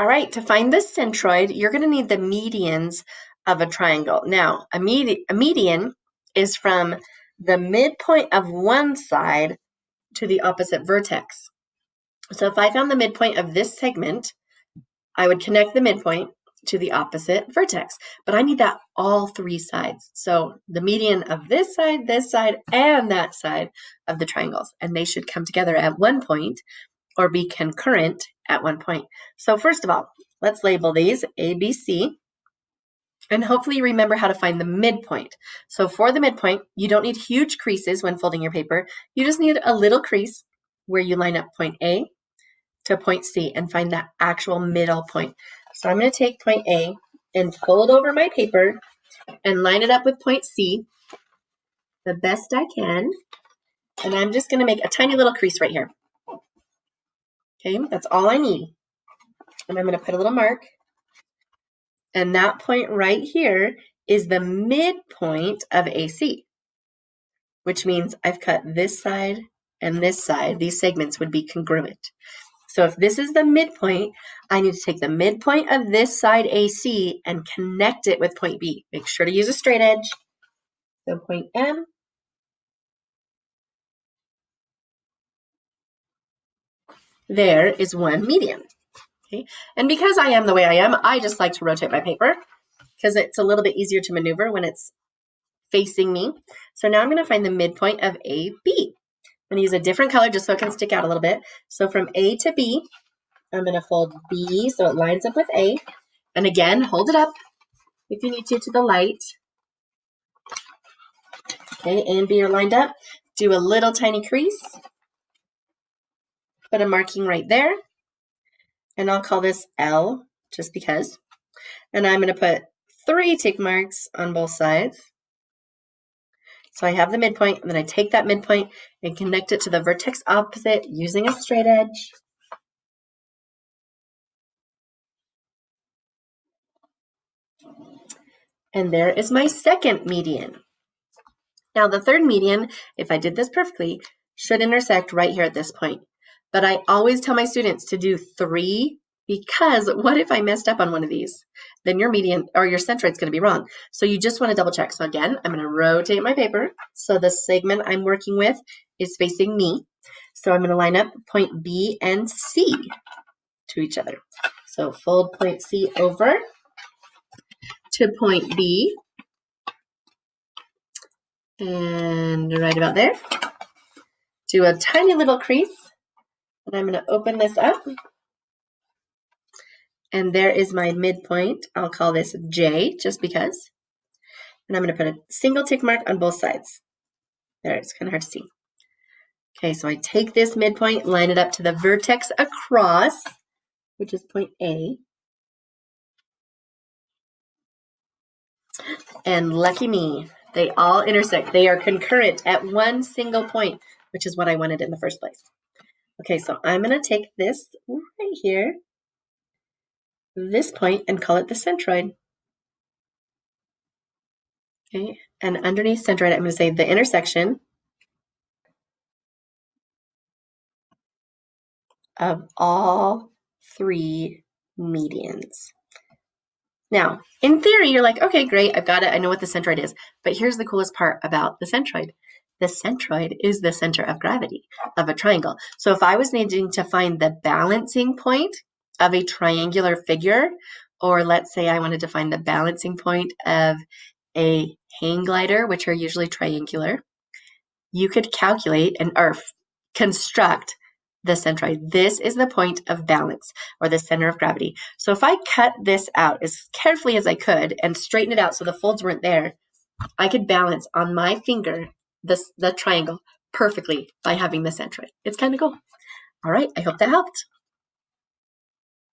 All right, to find the centroid, you're going to need the medians of a triangle. Now, a median is from the midpoint of one side to the opposite vertex. So if I found the midpoint of this segment, I would connect the midpoint to the opposite vertex. But I need that all three sides. So the median of this side, and that side of the triangles. And they should come together at one point or be concurrent at one point. So first of all, let's label these A, B, C. And hopefully you remember how to find the midpoint. So for the midpoint, you don't need huge creases when folding your paper. You just need a little crease where you line up point A to point C and find that actual middle point. So I'm going to take point A and fold over my paper and line it up with point C the best I can. And I'm just going to make a tiny little crease right here. Okay, that's all I need. And I'm going to put a little mark. And that point right here is the midpoint of AC, which means I've cut this side and this side. These segments would be congruent. So if this is the midpoint, I need to take the midpoint of this side AC and connect it with point B. Make sure to use a straight edge. So point M. There is one median. Okay. And because I am the way I am, I just like to rotate my paper because it's a little bit easier to maneuver when it's facing me. So now I'm going to find the midpoint of AB. I'm going to use a different color just so it can stick out a little bit. So from A to B, I'm going to fold B so it lines up with A. And again, hold it up if you need to the light. Okay, A and B are lined up. Do a little tiny crease. Put a marking right there. And I'll call this L just because. And I'm going to put 3 tick marks on both sides. So I have the midpoint, and then I take that midpoint and connect it to the vertex opposite using a straight edge. And there is my second median. Now the third median, if I did this perfectly, should intersect right here at this point. But I always tell my students to do 3 because what if I messed up on one of these? Then your median or your centroid is going to be wrong. So you just want to double check. So again, I'm going to rotate my paper. So the segment I'm working with is facing me. So I'm going to line up point B and C to each other. So fold point C over to point B. And right about there. Do a tiny little crease. And I'm going to open this up. And there is my midpoint. I'll call this J just because. And I'm going to put a single tick mark on both sides. There, it's kind of hard to see. Okay, so I take this midpoint, line it up to the vertex across, which is point A. And lucky me, they all intersect. They are concurrent at one single point, which is what I wanted in the first place. Okay, so I'm going to take this right here, this point, and call it the centroid. Okay, and underneath centroid, I'm going to say the intersection of all 3 medians. Now, in theory, you're like, okay, great, I've got it. I know what the centroid is. But here's the coolest part about the centroid. The centroid is the center of gravity of a triangle. So if I was needing to find the balancing point of a triangular figure, or let's say I wanted to find the balancing point of a hang glider, which are usually triangular, you could calculate or construct the centroid. This is the point of balance or the center of gravity. So if I cut this out as carefully as I could and straighten it out so the folds weren't there, I could balance on my finger the triangle perfectly by having the centroid. It's kind of cool. All right, I hope that helped.